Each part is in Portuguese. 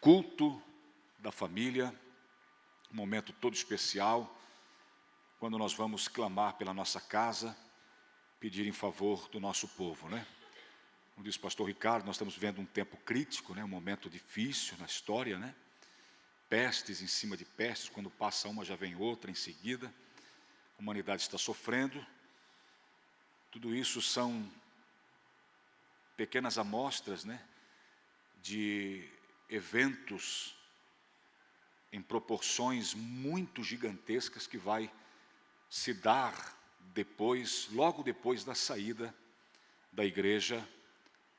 culto da família, um momento todo especial, quando nós vamos clamar pela nossa casa, pedir em favor do nosso povo, né? Como disse o pastor Ricardo, nós estamos vivendo um tempo crítico, né? Um momento difícil na história, né? Pestes em cima de pestes, quando passa uma já vem outra em seguida, a humanidade está sofrendo. Tudo isso são pequenas amostras, né? De eventos em proporções muito gigantescas que vai se dar depois, logo depois da saída da igreja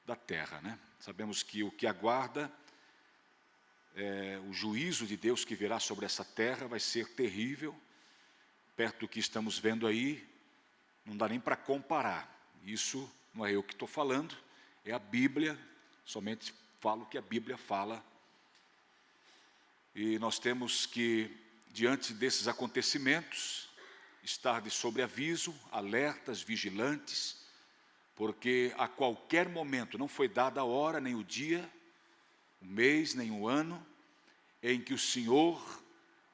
da terra, né? Sabemos que o que aguarda o juízo de Deus que virá sobre essa terra vai ser terrível, perto do que estamos vendo aí, não dá nem para comparar. Isso não é eu que estou falando, é a Bíblia, somente falo o que a Bíblia fala. E nós temos que, diante desses acontecimentos, estar de sobreaviso, alertas, vigilantes, porque a qualquer momento, não foi dada a hora, nem o dia, o mês, nem o ano, em que o Senhor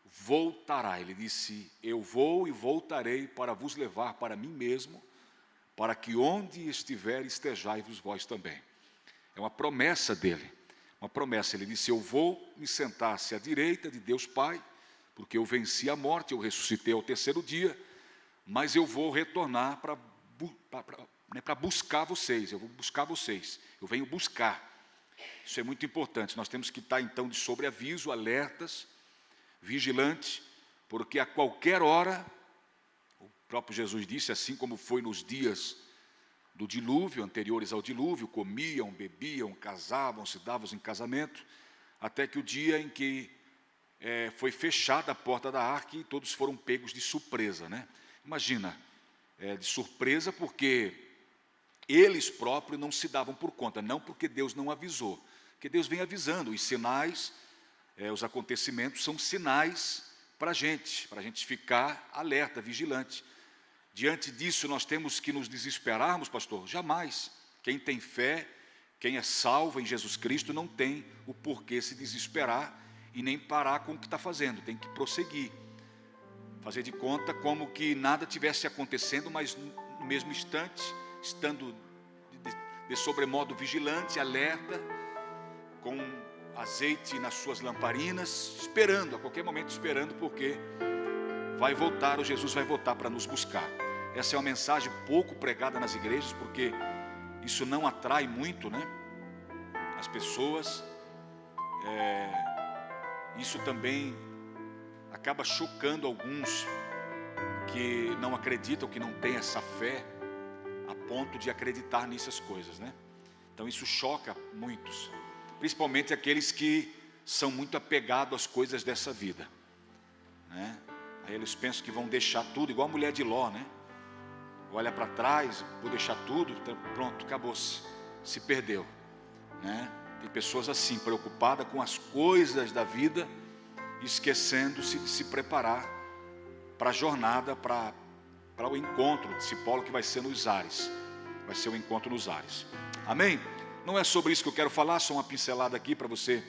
voltará. Ele disse: eu vou e voltarei para vos levar para mim mesmo, para que onde estiver, estejais vós também. É uma promessa dele, uma promessa. Ele disse: eu vou me sentar-se à direita de Deus Pai, porque eu venci a morte, eu ressuscitei ao terceiro dia, mas eu vou retornar para buscar vocês, eu vou buscar vocês, eu venho buscar. Isso é muito importante, nós temos que estar então de sobreaviso, alertas, vigilantes, porque a qualquer hora, o próprio Jesus disse, assim como foi nos dias do dilúvio, anteriores ao dilúvio, comiam, bebiam, casavam, se davam em casamento, até que o dia em que foi fechada a porta da arca e todos foram pegos de surpresa, né? Imagina, de surpresa porque eles próprios não se davam por conta, não porque Deus não avisou, porque Deus vem avisando, os sinais, os acontecimentos são sinais para a gente ficar alerta, vigilante. Diante disso nós temos que nos desesperarmos, pastor? Jamais. Quem tem fé, quem é salvo em Jesus Cristo, não tem o porquê se desesperar e nem parar com o que está fazendo, tem que prosseguir. Fazer de conta como que nada tivesse acontecendo, mas no mesmo instante, estando de sobremodo vigilante, alerta, com azeite nas suas lamparinas, esperando, a qualquer momento esperando, porque vai voltar, o Jesus vai voltar para nos buscar. Essa é uma mensagem pouco pregada nas igrejas, porque isso não atrai muito, né, as pessoas. Isso também acaba chocando alguns que não acreditam, que não têm essa fé, a ponto de acreditar nessas coisas, né? Então isso choca muitos, principalmente aqueles que são muito apegados às coisas dessa vida, né? Aí eles pensam que vão deixar tudo, igual a mulher de Ló, né? Olha para trás, vou deixar tudo, então, pronto, acabou-se, se perdeu, né? Tem pessoas assim, preocupadas com as coisas da vida, esquecendo-se de se preparar para a jornada, para o encontro discipolo que vai ser nos ares. Vai ser o encontro nos ares. Amém? Não é sobre isso que eu quero falar, só uma pincelada aqui para você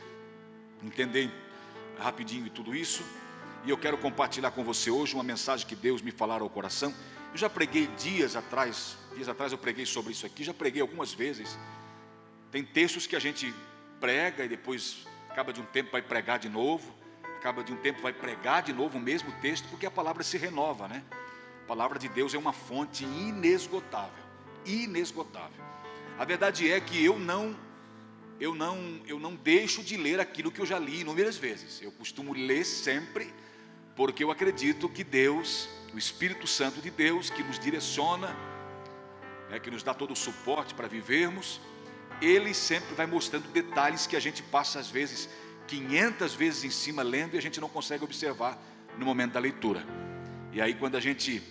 entender rapidinho e tudo isso. E eu quero compartilhar com você hoje uma mensagem que Deus me falara ao coração. Eu já preguei dias atrás eu preguei sobre isso aqui, já preguei algumas vezes. Tem textos que a gente prega e depois, acaba de um tempo, vai pregar de novo. Acaba de um tempo, vai pregar de novo o mesmo texto, porque a palavra se renova, né? A palavra de Deus é uma fonte inesgotável, inesgotável. A verdade é que eu não deixo de ler aquilo que eu já li inúmeras vezes. Eu costumo ler sempre, porque eu acredito que Deus, o Espírito Santo de Deus, que nos direciona, que nos dá todo o suporte para vivermos, Ele sempre vai mostrando detalhes que a gente passa às vezes 500 vezes em cima lendo e a gente não consegue observar no momento da leitura. E aí quando a gente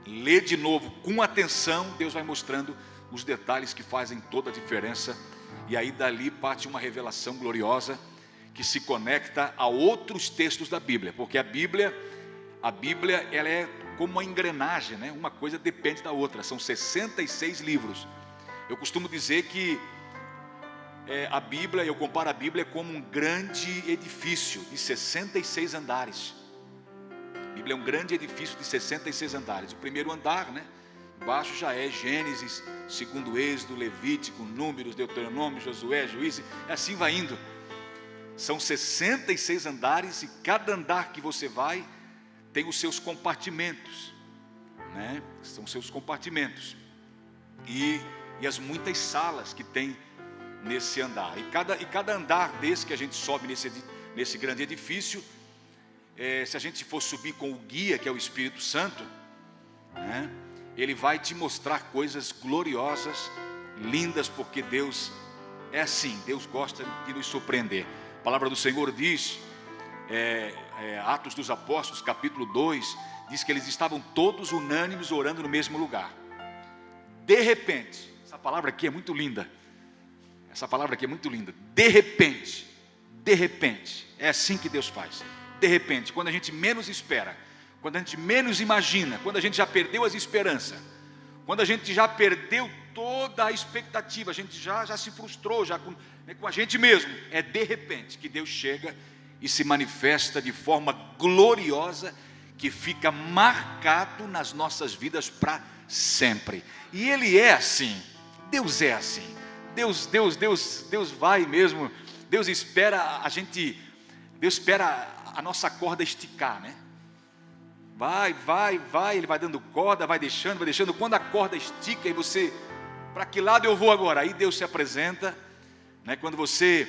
lê de novo com atenção, Deus vai mostrando os detalhes que fazem toda a diferença. E aí dali parte uma revelação gloriosa que se conecta a outros textos da Bíblia, porque a Bíblia ela é como uma engrenagem, né? Uma coisa depende da outra. São 66 livros. Eu costumo dizer que a Bíblia, eu comparo a Bíblia como um grande edifício de 66 andares. A Bíblia é um grande edifício de 66 andares. O primeiro andar, né? Embaixo já é Gênesis, segundo Êxodo, Levítico, Números, Deuteronômio, Josué, Juízes, assim vai indo. São 66 andares e cada andar que você vai tem os seus compartimentos, né? São seus compartimentos e as muitas salas que tem nesse andar. E cada andar desse que a gente sobe nesse grande edifício, se a gente for subir com o guia, que é o Espírito Santo, né? Ele vai te mostrar coisas gloriosas, lindas, porque Deus é assim, Deus gosta de nos surpreender. A palavra do Senhor diz, Atos dos Apóstolos, capítulo 2, diz que eles estavam todos unânimes orando no mesmo lugar. De repente, essa palavra aqui é muito linda. Essa palavra aqui é muito linda. De repente, é assim que Deus faz. De repente, quando a gente menos espera, quando a gente menos imagina, quando a gente já perdeu as esperanças, quando a gente já perdeu toda a expectativa, a gente já se frustrou já com a gente mesmo, é de repente que Deus chega e se manifesta de forma gloriosa, que fica marcado nas nossas vidas para sempre. E Ele é assim, Deus é assim, Deus vai mesmo, Deus espera a nossa corda esticar, né? Vai, Ele vai dando corda, vai deixando, quando a corda estica e você, para que lado eu vou agora? Aí Deus se apresenta, né? Quando você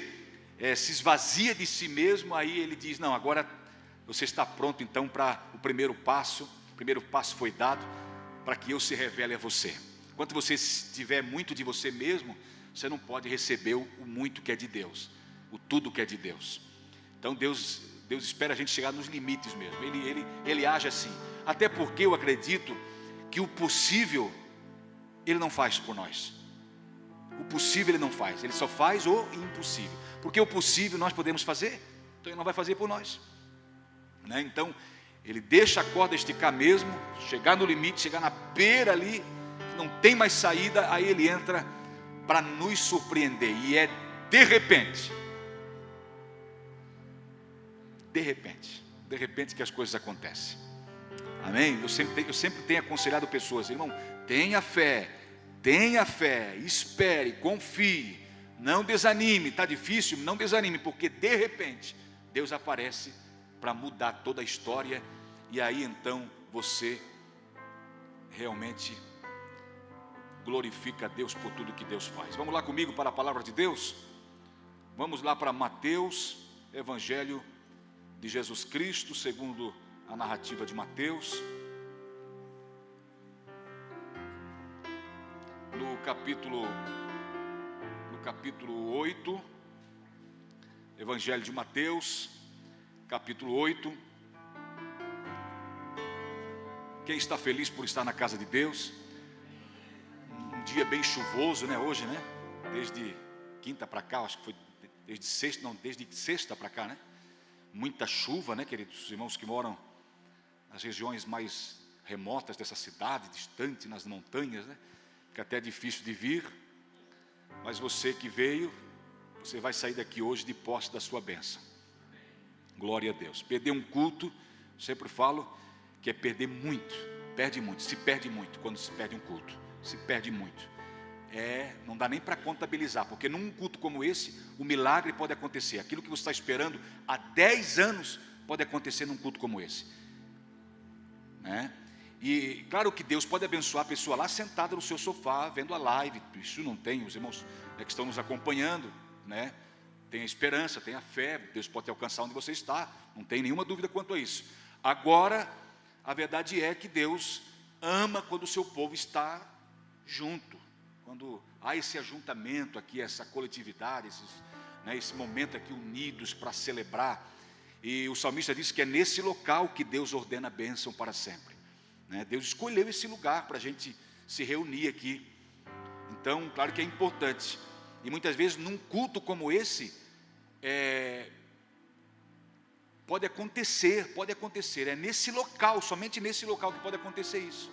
se esvazia de si mesmo, aí Ele diz, não, agora você está pronto então para o primeiro passo foi dado, para que eu se revele a você. Enquanto você tiver muito de você mesmo, você não pode receber o muito que é de Deus, o tudo que é de Deus. Então Deus espera a gente chegar nos limites mesmo. Ele age assim. Até porque eu acredito que o possível Ele não faz por nós. O possível Ele não faz. Ele só faz o impossível. Porque o possível nós podemos fazer, então Ele não vai fazer por nós, né? Então Ele deixa a corda esticar mesmo, chegar no limite, chegar na beira ali, não tem mais saída. Aí Ele entra para nos surpreender. E é de repente que as coisas acontecem. Amém? Eu sempre tenho aconselhado pessoas, irmão, tenha fé, espere, confie, não desanime. Está difícil? Não desanime, porque de repente Deus aparece para mudar toda a história. E aí então você realmente glorifica a Deus por tudo que Deus faz. Vamos lá comigo para a palavra de Deus? Vamos lá para Mateus, Evangelho de Jesus Cristo, segundo a narrativa de Mateus, no capítulo 8, Evangelho de Mateus, capítulo 8. Quem está feliz por estar na casa de Deus? Um dia bem chuvoso, né? Hoje, né? Desde quinta para cá, acho que foi desde sexta para cá, né? Muita chuva, né, queridos? Os irmãos que moram nas regiões mais remotas dessa cidade, distante, nas montanhas, né? Fica até difícil de vir. Mas você que veio, você vai sair daqui hoje de posse da sua bênção. Glória a Deus. Perder um culto, sempre falo que é perder muito, se perde muito quando se perde um culto, se perde muito. Não dá nem para contabilizar, porque num culto como esse, o milagre pode acontecer. Aquilo que você está esperando há 10 anos pode acontecer num culto como esse, né? E claro que Deus pode abençoar a pessoa lá sentada no seu sofá, vendo a live. Isso não tem, os irmãos que estão nos acompanhando, né? Tenha esperança, tenha fé, Deus pode te alcançar onde você está, não tem nenhuma dúvida quanto a isso. Agora, a verdade é que Deus ama quando o seu povo está junto, quando há esse ajuntamento aqui, essa coletividade, esse momento aqui unidos para celebrar. E o salmista diz que é nesse local que Deus ordena a bênção para sempre, né? Deus escolheu esse lugar para a gente se reunir aqui. Então, claro que é importante. E muitas vezes num culto como esse, pode acontecer, é nesse local, somente nesse local que pode acontecer isso.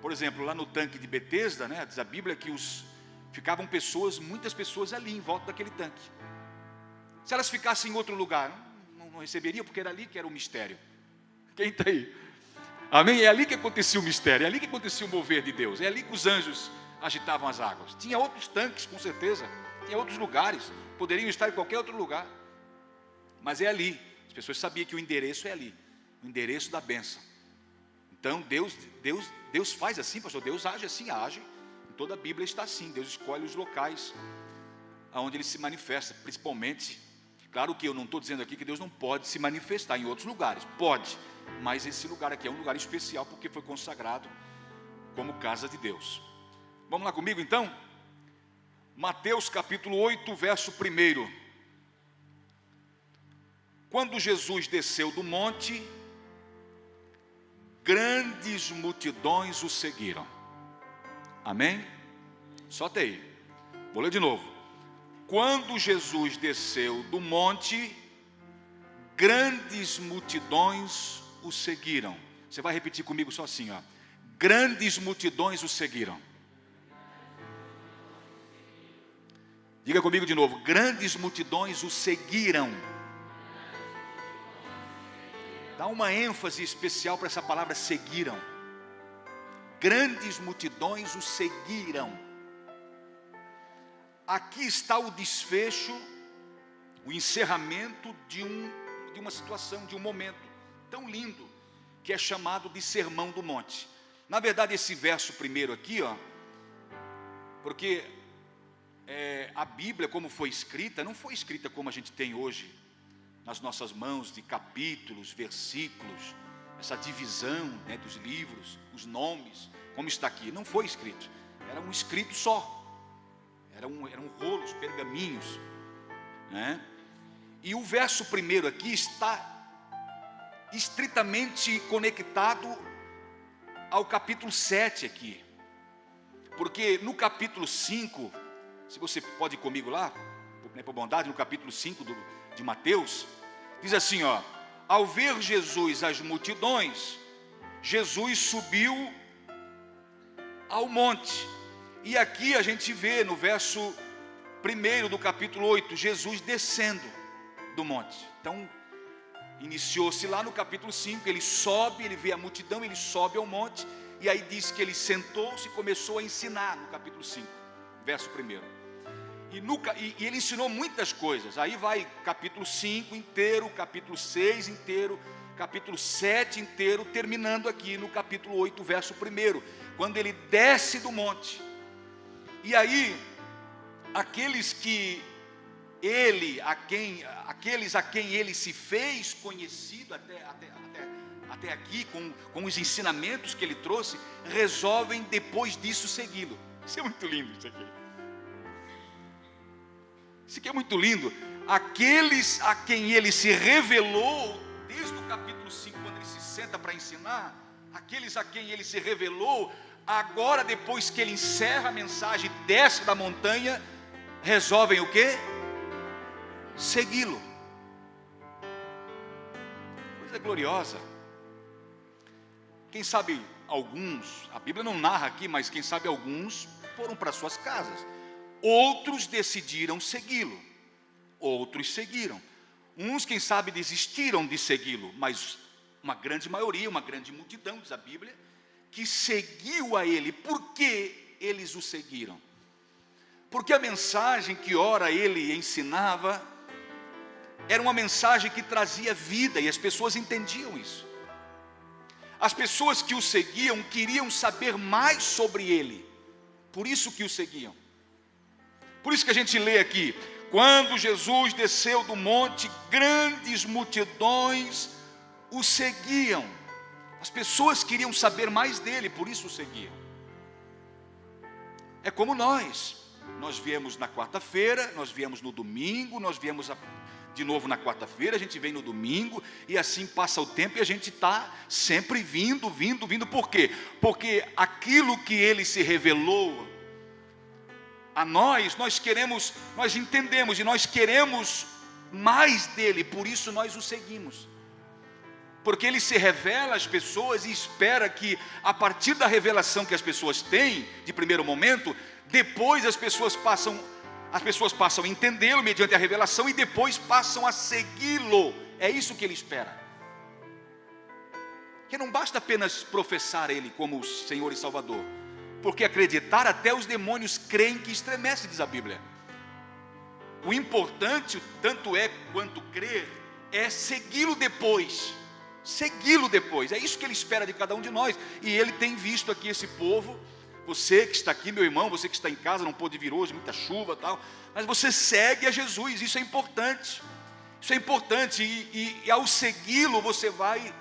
Por exemplo, lá no tanque de Betesda, né, diz a Bíblia que ficavam pessoas, muitas pessoas ali em volta daquele tanque. Se elas ficassem em outro lugar, não receberiam, porque era ali que era o mistério. Quem está aí? Amém? É ali que acontecia o mistério, é ali que acontecia o mover de Deus, é ali que os anjos agitavam as águas. Tinha outros tanques, com certeza, tinha outros lugares, poderiam estar em qualquer outro lugar, mas é ali. As pessoas sabiam que o endereço é ali, o endereço da bênção. Então Deus faz assim, pastor, Deus age assim, age. Em toda a Bíblia está assim, Deus escolhe os locais onde Ele se manifesta, principalmente. Claro que eu não estou dizendo aqui que Deus não pode se manifestar em outros lugares, pode, mas esse lugar aqui é um lugar especial, porque foi consagrado como casa de Deus. Vamos lá comigo então? Mateus capítulo 8, verso 1. Quando Jesus desceu do monte, grandes multidões o seguiram. Amém? Só até aí. Vou ler de novo. Quando Jesus desceu do monte, grandes multidões o seguiram. Você vai repetir comigo só assim, ó. Grandes multidões o seguiram. Diga comigo de novo. Grandes multidões o seguiram. Dá uma ênfase especial para essa palavra seguiram. Grandes multidões o seguiram. Aqui está o desfecho, o encerramento de uma situação, de um momento tão lindo, que é chamado de Sermão do Monte. Na verdade, esse verso primeiro aqui, ó, porque a Bíblia, como foi escrita, não foi escrita como a gente tem hoje, nas nossas mãos, de capítulos, versículos, essa divisão, né, dos livros, os nomes, como está aqui. Não foi escrito, era um escrito só. Eram rolos, pergaminhos, né? E o verso primeiro aqui está estritamente conectado ao capítulo 7 aqui. Porque no capítulo 5, se você pode ir comigo lá, por bondade, no capítulo 5 de Mateus, diz assim, ó: ao ver Jesus as multidões, Jesus subiu ao monte. E aqui a gente vê no verso 1 do capítulo 8, Jesus descendo do monte. Então, iniciou-se lá no capítulo 5, ele sobe, ele vê a multidão, ele sobe ao monte, e aí diz que ele sentou-se e começou a ensinar no capítulo 5, verso 1. E ele ensinou muitas coisas. Aí vai capítulo 5 inteiro, capítulo 6 inteiro, capítulo 7 inteiro, terminando aqui no capítulo 8, verso 1, quando ele desce do monte. E aí, aqueles a quem ele se fez conhecido até aqui, com os ensinamentos que ele trouxe, resolvem depois disso segui-lo. Isso é muito lindo, isso aqui. Isso aqui é muito lindo. Aqueles a quem ele se revelou, desde o capítulo 5, quando ele se senta para ensinar, aqueles a quem ele se revelou, agora, depois que ele encerra a mensagem, desce da montanha, resolvem o quê? Segui-lo. Coisa gloriosa. Quem sabe alguns, a Bíblia não narra aqui, mas quem sabe alguns foram para suas casas. Outros decidiram segui-lo. Outros seguiram. Uns, quem sabe, desistiram de segui-lo, mas uma grande maioria, uma grande multidão, diz a Bíblia, que seguiu a ele. Por que eles o seguiram? Porque a mensagem que ora ele ensinava era uma mensagem que trazia vida, e as pessoas entendiam isso. As pessoas que o seguiam queriam saber mais sobre ele, por isso que o seguiam. Por isso que a gente lê aqui: quando Jesus desceu do monte, grandes multidões o seguiam. As pessoas queriam saber mais dele, por isso o seguiam. É como nós viemos na quarta-feira, nós viemos no domingo, nós viemos de novo na quarta-feira, a gente vem no domingo, e assim passa o tempo, e a gente está sempre vindo. Por quê? Porque aquilo que ele se revelou a nós queremos, nós entendemos, e nós queremos mais dele, por isso nós o seguimos. Porque ele se revela às pessoas e espera que, a partir da revelação que as pessoas têm, de primeiro momento, Depois as pessoas passam a entendê-lo mediante a revelação, e depois passam a segui-lo. É isso que ele espera. Que não basta apenas professar ele como Senhor e Salvador, porque acreditar até os demônios creem que estremece, diz a Bíblia. O importante, tanto é quanto crer, é segui-lo depois. Segui-lo depois. É isso que ele espera de cada um de nós. E ele tem visto aqui esse povo. Você que está aqui, meu irmão, você que está em casa, não pôde vir hoje, muita chuva e tal, mas você segue a Jesus. Isso é importante. Isso é importante. E ao segui-lo, você vai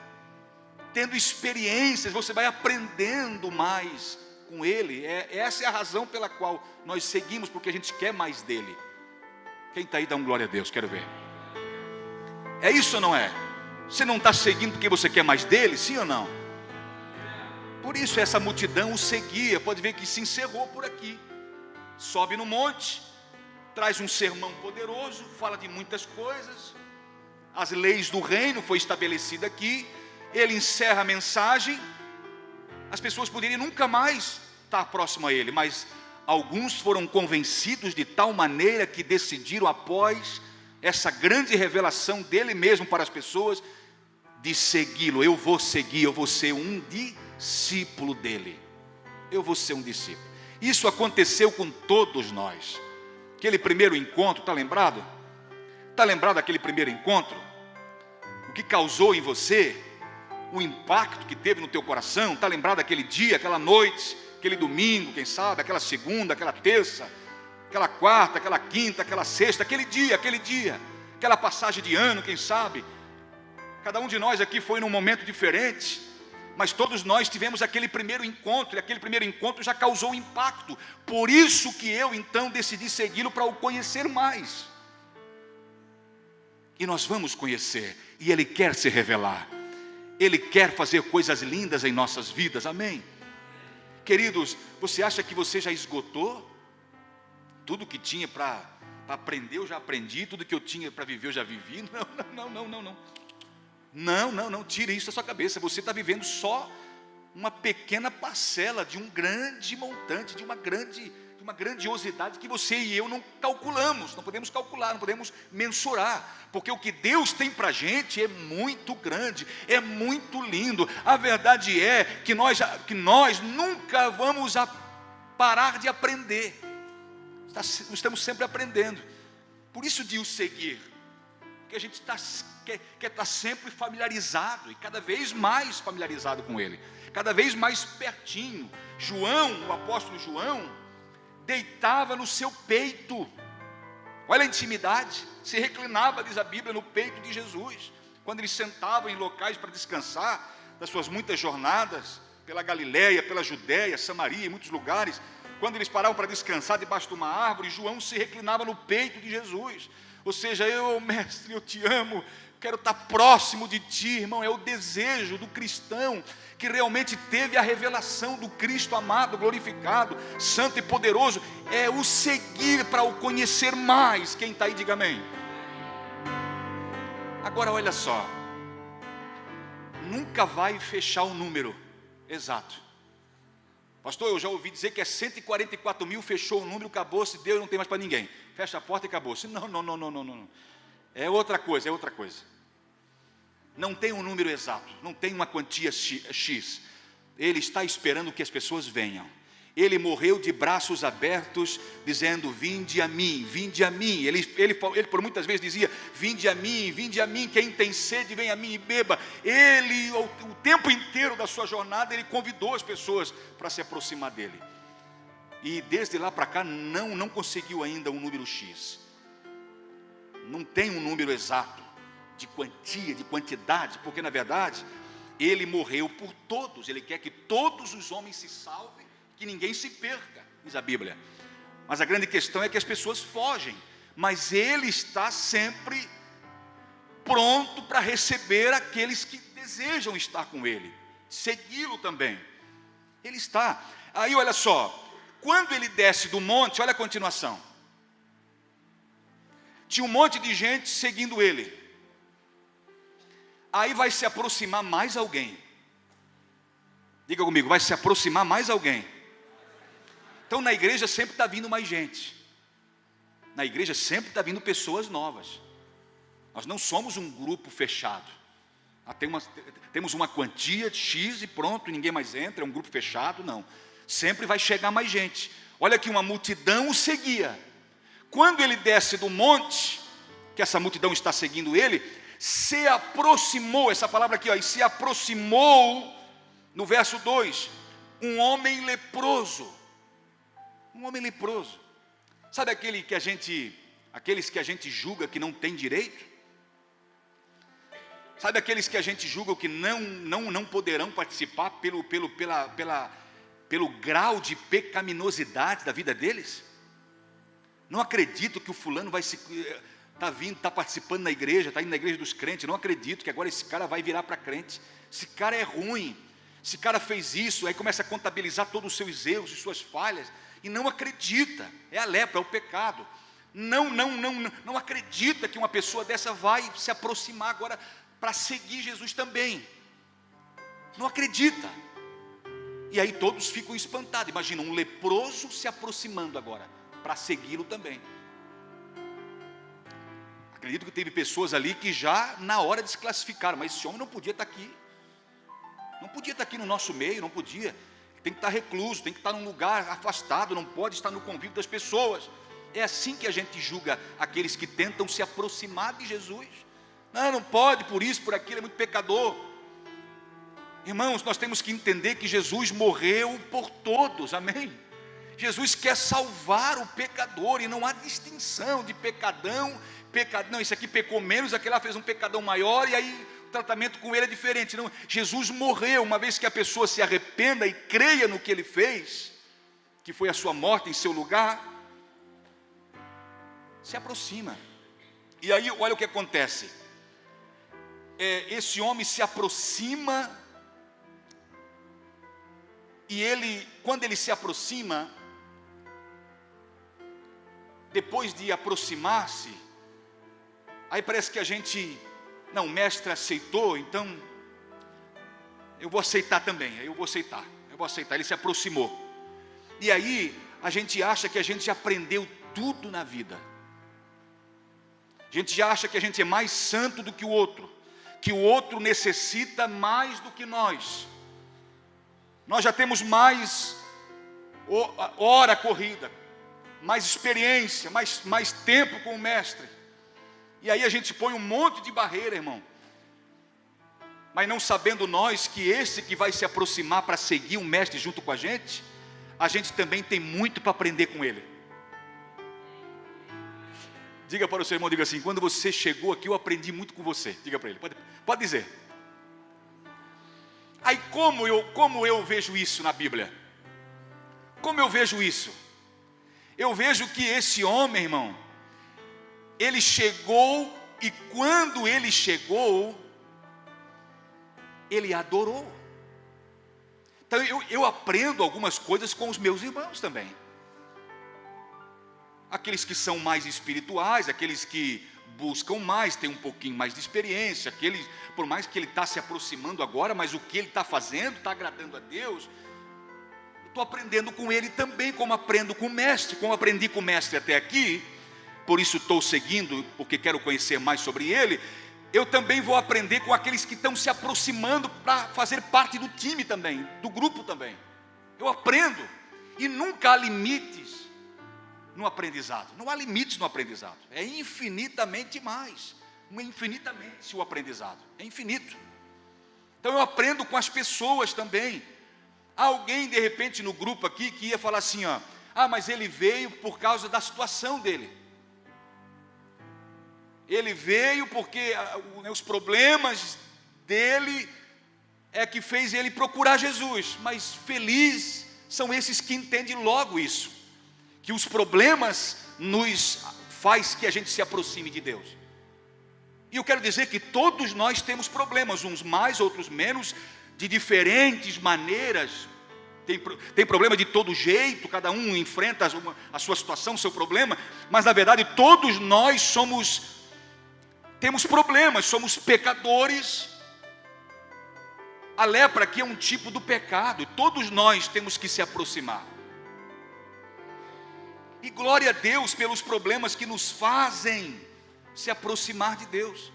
tendo experiências, você vai aprendendo mais com ele. Essa é a razão pela qual nós seguimos, porque a gente quer mais dele. Quem está aí, dá um glória a Deus, quero ver. É isso ou não é? Você não está seguindo porque você quer mais dele, sim ou não? Por isso essa multidão o seguia. Pode ver que se encerrou por aqui. Sobe no monte, traz um sermão poderoso, fala de muitas coisas. As leis do reino foi estabelecida aqui. Ele encerra a mensagem. As pessoas poderiam nunca mais estar próximo a ele, mas alguns foram convencidos de tal maneira que decidiram, após essa grande revelação dele mesmo para as pessoas, de segui-lo. Eu vou seguir, eu vou ser um discípulo dele. Eu vou ser um discípulo. Isso aconteceu com todos nós. Aquele primeiro encontro, está lembrado? Está lembrado daquele primeiro encontro? O que causou em você? O impacto que teve no teu coração? Está lembrado daquele dia, aquela noite, aquele domingo, quem sabe, aquela segunda, aquela terça, aquela quarta, aquela quinta, aquela sexta, aquele dia, aquela passagem de ano, quem sabe? Cada um de nós aqui foi num momento diferente, mas todos nós tivemos aquele primeiro encontro, e aquele primeiro encontro já causou impacto. Por isso que eu então decidi segui-lo, para o conhecer mais. E nós vamos conhecer, e ele quer se revelar. Ele quer fazer coisas lindas em nossas vidas, amém? Queridos, você acha que você já esgotou? Tudo que tinha para aprender eu já aprendi, tudo que eu tinha para viver eu já vivi? Não, tire isso da sua cabeça. Você está vivendo só uma pequena parcela de um grande montante, de uma grandiosidade que você e eu não calculamos, não podemos calcular, não podemos mensurar, porque o que Deus tem para a gente é muito grande, é muito lindo. A verdade é que nós nunca vamos parar de aprender. Estamos sempre aprendendo. Por isso de o seguir, porque a gente quer estar sempre familiarizado, e cada vez mais familiarizado com ele, cada vez mais pertinho. João, o apóstolo João, deitava no seu peito. Olha a intimidade. Se reclinava, diz a Bíblia, no peito de Jesus, quando eles sentavam em locais para descansar das suas muitas jornadas pela Galiléia, pela Judéia, Samaria, em muitos lugares. Quando eles paravam para descansar debaixo de uma árvore, João se reclinava no peito de Jesus. Ou seja, mestre, eu te amo, quero estar próximo de ti, irmão. É o desejo do cristão que realmente teve a revelação do Cristo amado, glorificado, santo e poderoso. É o seguir para o conhecer mais. Quem está aí, diga amém. Agora olha só, nunca vai fechar o número exato. Pastor, eu já ouvi dizer que 144 mil, fechou o número, acabou-se, Deus não tem mais para ninguém. Fecha a porta e acabou-se. Não. É outra coisa. Não tem um número exato, não tem uma quantia X. Ele está esperando que as pessoas venham. Ele morreu de braços abertos, dizendo: vinde a mim, vinde a mim. Ele por muitas vezes dizia: vinde a mim, quem tem sede, vem a mim e beba. Ele, o tempo inteiro da sua jornada, ele convidou as pessoas para se aproximar dele. E desde lá para cá não conseguiu ainda um número X. Não tem um número exato de quantia, de quantidade, porque na verdade ele morreu por todos. Ele quer que todos os homens se salvem, que ninguém se perca, diz a Bíblia. Mas a grande questão é que as pessoas fogem, mas ele está sempre pronto para receber aqueles que desejam estar com ele, segui-lo também. Ele está. Aí olha só, quando ele desce do monte, olha a continuação. Tinha um monte de gente seguindo ele. Aí vai se aproximar mais alguém. Diga comigo, vai se aproximar mais alguém. Então na igreja sempre está vindo mais gente. Na igreja sempre está vindo pessoas novas. Nós não somos um grupo fechado. Temos uma quantia de X e pronto, ninguém mais entra, é um grupo fechado, não. Sempre vai chegar mais gente. Olha que uma multidão o seguia. Quando ele desce do monte, que essa multidão está seguindo ele, se aproximou, essa palavra aqui, ó, e se aproximou, no verso 2, um homem leproso. Um homem leproso. Sabe aqueles que a gente julga que não tem direito? Sabe aqueles que a gente julga que não poderão participar pelo grau de pecaminosidade da vida deles? Não acredito que o fulano está participando na igreja, está indo na igreja dos crentes. Não acredito que agora esse cara vai virar para crente. Esse cara é ruim. Esse cara fez isso, aí começa a contabilizar todos os seus erros e suas falhas. E não acredita, é a lepra, é o pecado. Não acredita que uma pessoa dessa vai se aproximar agora para seguir Jesus também. Não acredita. E aí todos ficam espantados. Imagina um leproso se aproximando agora para segui-lo também. Acredito que teve pessoas ali que já na hora desclassificaram, mas esse homem não podia estar aqui. Não podia estar aqui no nosso meio, não podia. Tem que estar recluso, tem que estar num lugar afastado, não pode estar no convívio das pessoas. É assim que a gente julga aqueles que tentam se aproximar de Jesus. Não pode, por isso, por aquilo, é muito pecador. Irmãos, nós temos que entender que Jesus morreu por todos, amém? Jesus quer salvar o pecador, e não há distinção de pecadão, não, esse aqui pecou menos, aquele lá fez um pecadão maior, e aí o tratamento com ele é diferente. Não, Jesus morreu, uma vez que a pessoa se arrependa e creia no que ele fez, que foi a sua morte em seu lugar, se aproxima. E aí olha o que acontece. Esse homem se aproxima, e quando ele se aproxima, depois de aproximar-se, aí parece que o mestre aceitou, então eu vou aceitar também, eu vou aceitar, ele se aproximou, e aí a gente acha que a gente já aprendeu tudo na vida, a gente já acha que a gente é mais santo do que o outro necessita mais do que nós já temos mais hora corrida, mais experiência, mais tempo com o mestre, e aí a gente põe um monte de barreira, irmão, mas não sabendo nós que esse que vai se aproximar para seguir o mestre junto com a gente também tem muito para aprender com ele. Diga para o seu irmão, diga assim: quando você chegou aqui eu aprendi muito com você. Diga para ele, pode dizer. Aí como eu vejo isso na Bíblia? Como eu vejo isso? Eu vejo que esse homem, irmão, ele chegou, e quando ele chegou, ele adorou. Então eu aprendo algumas coisas com os meus irmãos também. Aqueles que são mais espirituais, aqueles que buscam mais, têm um pouquinho mais de experiência, por mais que ele está se aproximando agora, mas o que ele está fazendo está agradando a Deus. Eu estou aprendendo com ele também, como aprendo com o mestre, como aprendi com o mestre até aqui, por isso estou seguindo, porque quero conhecer mais sobre ele. Eu também vou aprender com aqueles que estão se aproximando para fazer parte do time também, do grupo também. Eu aprendo, e nunca há limites no aprendizado, não há limites no aprendizado, é infinitamente mais, infinitamente o aprendizado, é infinito. Então eu aprendo com as pessoas também. Há alguém de repente no grupo aqui que ia falar assim, mas ele veio por causa da situação dele, ele veio porque os problemas dele é que fez ele procurar Jesus. Mas felizes são esses que entendem logo isso, que os problemas nos faz que a gente se aproxime de Deus. E eu quero dizer que todos nós temos problemas, uns mais, outros menos, de diferentes maneiras. Tem problema de todo jeito, cada um enfrenta a sua situação, o seu problema, mas na verdade todos nós temos problemas, somos pecadores. A lepra aqui é um tipo do pecado, todos nós temos que se aproximar. E glória a Deus pelos problemas que nos fazem se aproximar de Deus.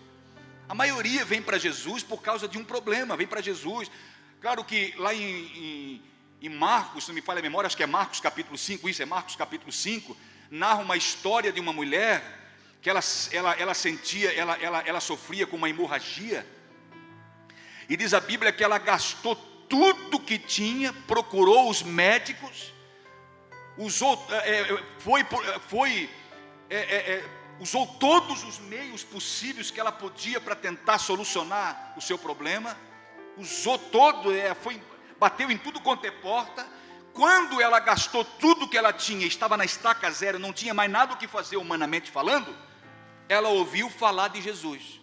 A maioria vem para Jesus por causa de um problema, vem para Jesus. Claro que lá em Marcos, se não me falha a memória, acho que é Marcos capítulo 5, isso é Marcos capítulo 5, narra uma história de uma mulher que ela sofria com uma hemorragia. E diz a Bíblia que ela gastou tudo que tinha, procurou os médicos, usou todos os meios possíveis que ela podia para tentar solucionar o seu problema, usou todo, bateu em tudo quanto é porta. Quando ela gastou tudo que ela tinha, estava na estaca zero, não tinha mais nada o que fazer humanamente falando, ela ouviu falar de Jesus.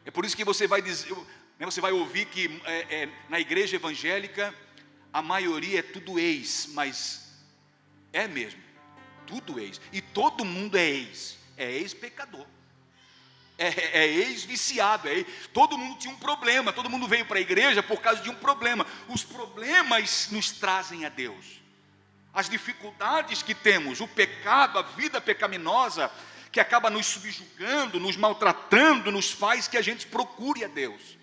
É por isso que você vai ouvir que na igreja evangélica a maioria é tudo ex, mas é mesmo, tudo ex, e todo mundo é ex-pecador, é ex-viciado, todo mundo tinha um problema, todo mundo veio para a igreja por causa de um problema. Os problemas nos trazem a Deus, as dificuldades que temos, o pecado, a vida pecaminosa, que acaba nos subjugando, nos maltratando, nos faz que a gente procure a Deus.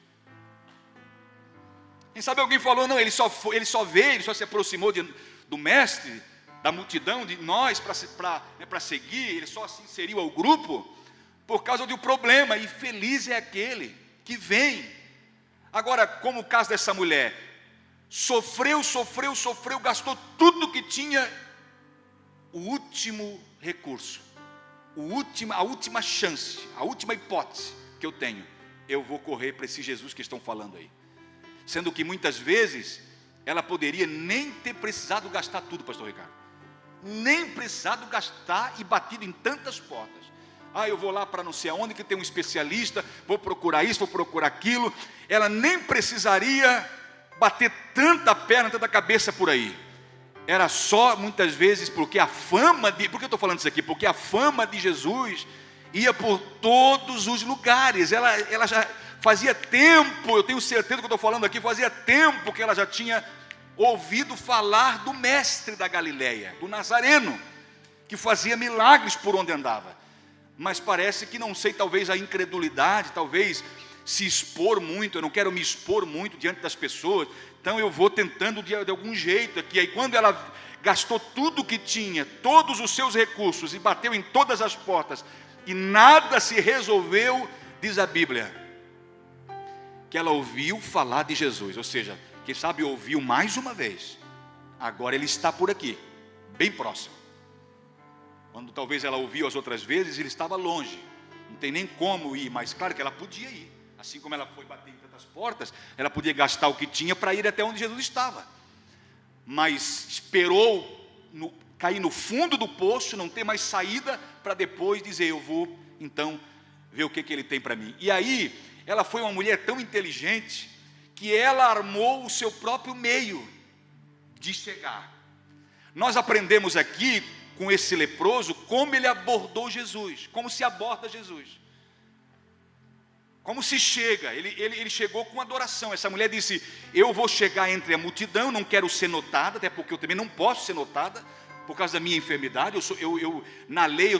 Quem sabe alguém falou, não, ele só se aproximou do mestre, da multidão, de nós, para seguir, ele só se inseriu ao grupo, por causa de um problema, e feliz é aquele que vem. Agora, como o caso dessa mulher, sofreu, gastou tudo que tinha, o último recurso, a última chance, a última hipótese que eu tenho, eu vou correr para esse Jesus que estão falando aí. Sendo que muitas vezes ela poderia nem ter precisado gastar tudo, pastor Ricardo, nem precisado gastar e batido em tantas portas. Eu vou lá para não sei aonde que tem um especialista, vou procurar isso, vou procurar aquilo. Ela nem precisaria bater tanta perna, tanta cabeça por aí. Era só muitas vezes porque por que eu estou falando isso aqui? Porque a fama de Jesus ia por todos os lugares. Ela já fazia tempo, eu tenho certeza que eu estou falando aqui, fazia tempo que ela já tinha ouvido falar do mestre da Galileia, do Nazareno, que fazia milagres por onde andava. Mas parece que, não sei, talvez a incredulidade, talvez se expor muito, eu não quero me expor muito diante das pessoas, então eu vou tentando de algum jeito aqui. Aí quando ela gastou tudo que tinha, todos os seus recursos, e bateu em todas as portas, e nada se resolveu, diz a Bíblia, que ela ouviu falar de Jesus, ou seja, quem sabe ouviu mais uma vez, agora ele está por aqui, bem próximo. Quando talvez ela ouviu as outras vezes, ele estava longe, não tem nem como ir, mas claro que ela podia ir, assim como ela foi bater em tantas portas, ela podia gastar o que tinha para ir até onde Jesus estava, mas esperou cair no fundo do poço, não ter mais saída, para depois dizer, eu vou então ver o que ele tem para mim. E aí, ela foi uma mulher tão inteligente, que ela armou o seu próprio meio de chegar. Nós aprendemos aqui, com esse leproso, como ele abordou Jesus, como se aborda Jesus, como se chega. Ele chegou com adoração. Essa mulher disse, eu vou chegar entre a multidão, não quero ser notada, até porque eu também não posso ser notada, por causa da minha enfermidade, na lei,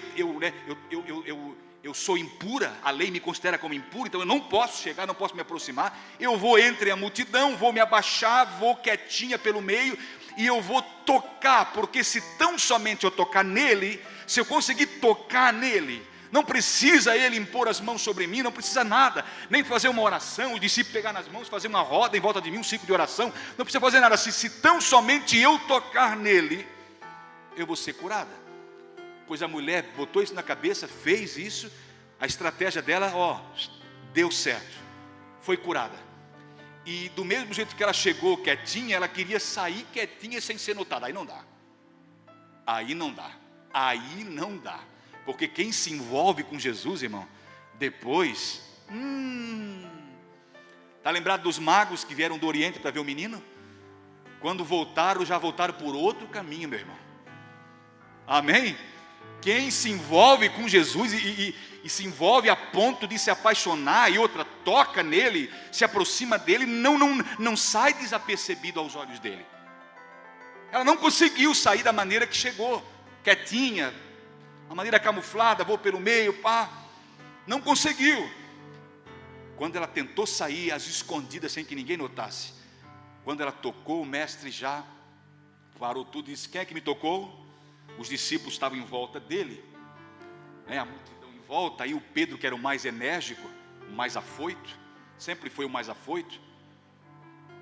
eu sou impura, a lei me considera como impura, então eu não posso chegar, não posso me aproximar, eu vou entre a multidão, vou me abaixar, vou quietinha pelo meio, e eu vou tocar, porque se tão somente eu tocar nele, se eu conseguir tocar nele, não precisa ele impor as mãos sobre mim, não precisa nada, nem fazer uma oração, os discípulos pegar nas mãos, fazer uma roda em volta de mim, um ciclo de oração, não precisa fazer nada. Se tão somente eu tocar nele, eu vou ser curada. Pois a mulher botou isso na cabeça, fez isso, a estratégia dela, deu certo, foi curada. E do mesmo jeito que ela chegou quietinha, ela queria sair quietinha sem ser notada. Aí não dá, porque quem se envolve com Jesus, irmão, depois, está lembrado dos magos que vieram do Oriente para ver o menino? Quando voltaram, já voltaram por outro caminho, meu irmão. Amém? Quem se envolve com Jesus e se envolve a ponto de se apaixonar, e outra toca nele, se aproxima dele, não sai desapercebido aos olhos dele. Ela não conseguiu sair da maneira que chegou, quietinha, a maneira camuflada, vou pelo meio, pá. Não conseguiu. Quando ela tentou sair às escondidas, sem que ninguém notasse, quando ela tocou, o mestre já parou tudo e disse: quem é que me tocou? Os discípulos estavam em volta dele, né? A multidão em volta. Aí o Pedro, que era o mais enérgico, o mais afoito, sempre foi o mais afoito.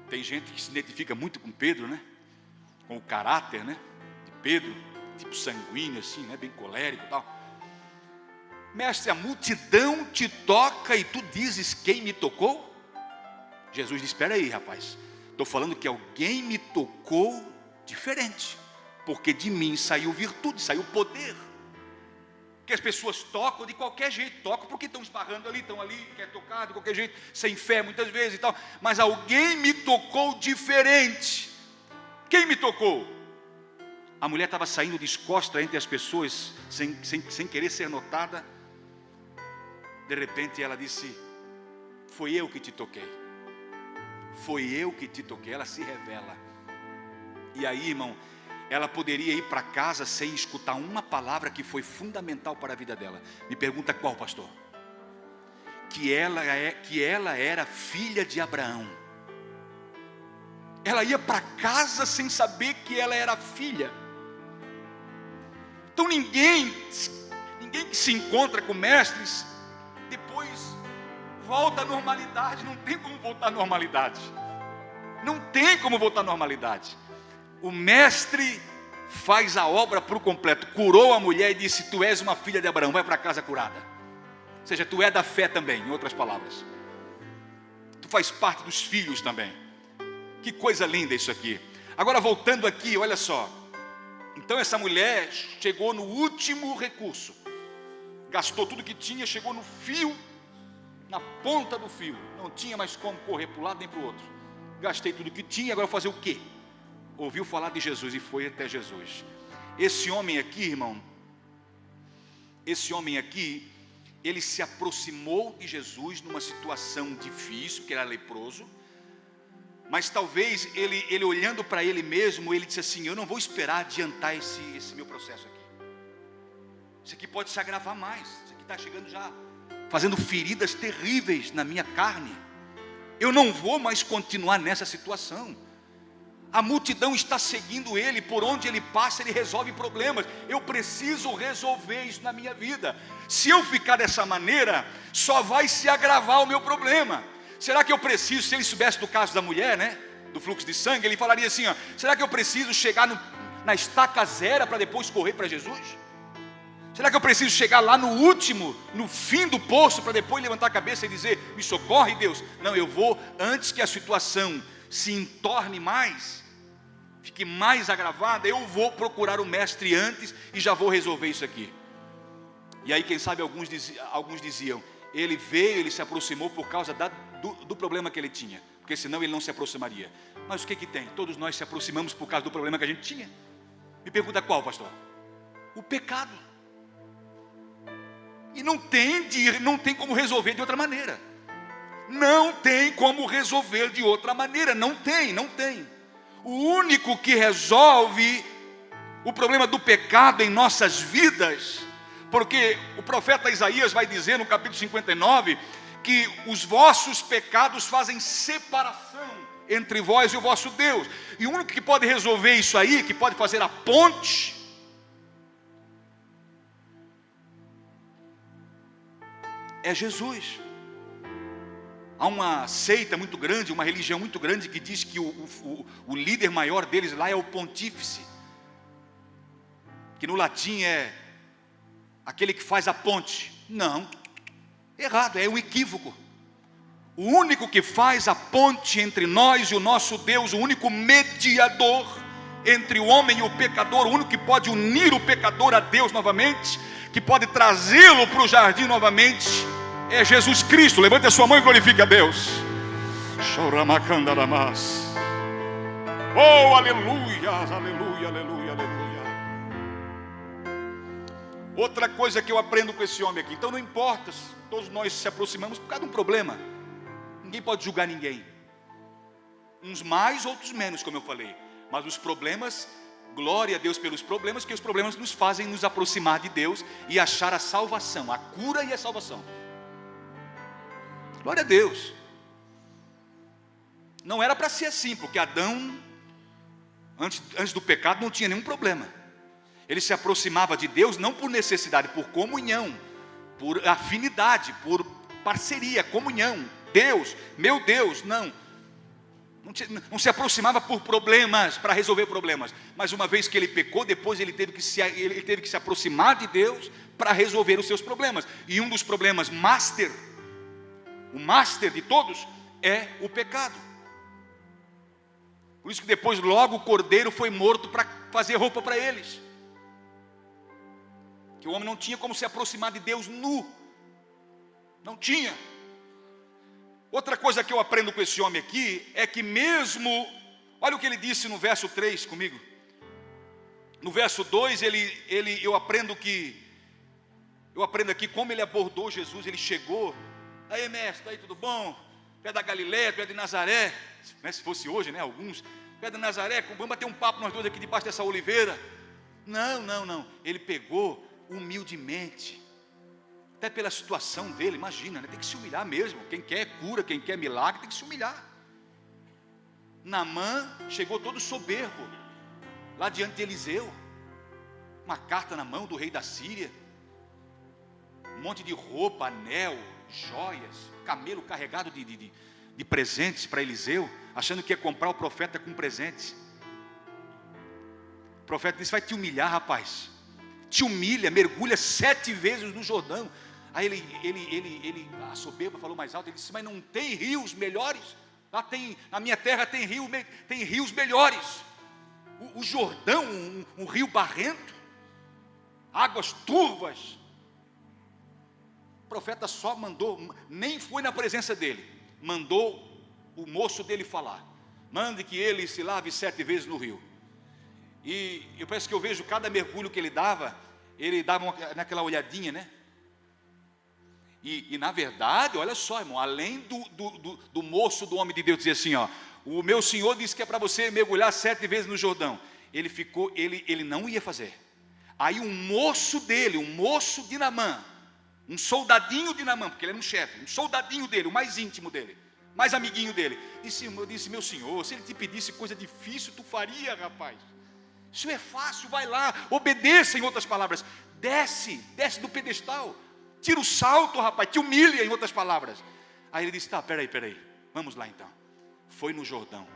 Tem gente que se identifica muito com Pedro, né? Com o caráter, né, de Pedro, tipo sanguíneo assim, né, bem colérico e tal. Mestre, a multidão te toca e tu dizes: quem me tocou? Jesus disse: espera aí, rapaz, estou falando que alguém me tocou diferente, porque de mim saiu virtude, saiu poder. Que as pessoas tocam de qualquer jeito, tocam porque estão esbarrando ali, estão ali, quer tocar de qualquer jeito, sem fé muitas vezes e tal, mas alguém me tocou diferente. Quem me tocou? A mulher estava saindo descosta entre as pessoas, sem querer ser notada. De repente ela disse: foi eu que te toquei. Foi eu que te toquei. Ela se revela. E aí, irmão, ela poderia ir para casa sem escutar uma palavra que foi fundamental para a vida dela. Me pergunta qual, pastor? Que ela era filha de Abraão. Ela ia para casa sem saber que ela era filha. Então ninguém que se encontra com mestres depois volta à normalidade. Não tem como voltar à normalidade. Não tem como voltar à normalidade. O mestre faz a obra por completo. Curou a mulher e disse: tu és uma filha de Abraão, vai para casa curada. Ou seja, tu é da fé também, em outras palavras. Tu faz parte dos filhos também. Que coisa linda isso aqui. Agora voltando aqui, olha só. Então essa mulher chegou no último recurso. Gastou tudo que tinha, chegou no fio, na ponta do fio. Não tinha mais como correr para um lado nem para o outro. Gastei tudo que tinha, agora fazer o quê? Ouviu falar de Jesus e foi até Jesus. Esse homem aqui, irmão, ele se aproximou de Jesus numa situação difícil, que era leproso. Mas talvez ele olhando para ele mesmo, ele disse assim: eu não vou esperar adiantar esse meu processo aqui. Isso aqui pode se agravar mais. Isso aqui está chegando já, fazendo feridas terríveis na minha carne. Eu não vou mais continuar nessa situação. A multidão está seguindo ele, por onde ele passa ele resolve problemas. Eu preciso resolver isso na minha vida. Se eu ficar dessa maneira, só vai se agravar o meu problema. Será que eu preciso, se ele soubesse do caso da mulher, né, do fluxo de sangue, ele falaria assim, ó: será que eu preciso chegar na estaca zero para depois correr para Jesus? Será que eu preciso chegar lá no último, no fim do poço, para depois levantar a cabeça e dizer: me socorre, Deus? Não, eu vou, antes que a situação se entorne mais, fique mais agravada, eu vou procurar o mestre antes e já vou resolver isso aqui. E aí, quem sabe, alguns diziam: ele veio, ele se aproximou por causa do problema que ele tinha, porque senão ele não se aproximaria. Mas o que tem? Todos nós se aproximamos por causa do problema que a gente tinha. Me pergunta qual, pastor? O pecado. E não tem como resolver de outra maneira. Não tem como resolver de outra maneira. Não tem. O único que resolve o problema do pecado em nossas vidas, porque o profeta Isaías vai dizer no capítulo 59 que os vossos pecados fazem separação entre vós e o vosso Deus. E o único que pode resolver isso aí, que pode fazer a ponte, é Jesus. Há uma seita muito grande, uma religião muito grande, que diz que o líder maior deles lá é o pontífice, que no latim é aquele que faz a ponte. Não, errado, é um equívoco. O único que faz a ponte entre nós e o nosso Deus, o único mediador entre o homem e o pecador, o único que pode unir o pecador a Deus novamente, que pode trazê-lo para o jardim novamente, é Jesus Cristo. Levante a sua mão e glorifique a Deus. Oh, aleluia, aleluia, aleluia, aleluia. Outra coisa que eu aprendo com esse homem aqui. Então não importa, todos nós se aproximamos por causa de um problema. Ninguém pode julgar ninguém. Uns mais, outros menos, como eu falei. Mas os problemas, glória a Deus pelos problemas, que os problemas nos fazem nos aproximar de Deus e achar a salvação, a cura e a salvação. Glória a Deus. Não era para ser assim, porque Adão, antes do pecado, não tinha nenhum problema. Ele se aproximava de Deus não por necessidade, por comunhão, por afinidade, por parceria, comunhão. Deus, meu Deus, não se aproximava por problemas, para resolver problemas. Mas uma vez que ele pecou, depois ele teve que se aproximar de Deus para resolver os seus problemas. E um dos problemas o master de todos, é o pecado. Por isso que depois logo o cordeiro foi morto para fazer roupa para eles. Que o homem não tinha como se aproximar de Deus nu. Não tinha. Outra coisa que eu aprendo com esse homem aqui, é que mesmo, olha o que ele disse no verso 3 comigo. No verso 2, eu aprendo aqui como ele abordou Jesus. Ele chegou, aí mestre, aí tudo bom? Tu é da Galileia, tu é de Nazaré. Se fosse hoje, né, alguns, tu é de Nazaré, vamos bater um papo nós dois aqui debaixo dessa oliveira. Não, ele pegou humildemente, até pela situação dele, imagina, né? Tem que se humilhar mesmo. Quem quer cura, quem quer milagre, tem que se humilhar. Naamã chegou todo soberbo, lá diante de Eliseu, uma carta na mão do rei da Síria, um monte de roupa, anel, joias, camelo carregado de presentes para Eliseu, achando que ia comprar o profeta com presentes. O profeta disse: vai te humilhar, rapaz. Te humilha, mergulha 7 vezes no Jordão. Aí a soberba falou mais alto. Ele disse: mas não tem rios melhores? Lá na minha terra tem rios melhores. O Jordão, um rio barrento, águas turvas. O profeta só mandou, nem foi na presença dele, mandou o moço dele falar: mande que ele se lave 7 vezes no rio. E eu penso que eu vejo cada mergulho que ele dava naquela olhadinha, né? E na verdade, olha só, irmão, além do moço, do homem de Deus, dizer assim, ó, o meu senhor disse que é para você mergulhar 7 vezes no Jordão. Ele não ia fazer. Aí um moço de Naamã, um soldadinho de Naamã, porque ele era um chefe, um soldadinho dele, o mais íntimo dele, mais amiguinho dele, disse: meu senhor, se ele te pedisse coisa difícil, tu faria, rapaz. Isso é fácil, vai lá, obedeça, em outras palavras. Desce do pedestal, tira o salto, rapaz, te humilha, em outras palavras. Aí ele disse: tá, peraí, vamos lá então. Foi no Jordão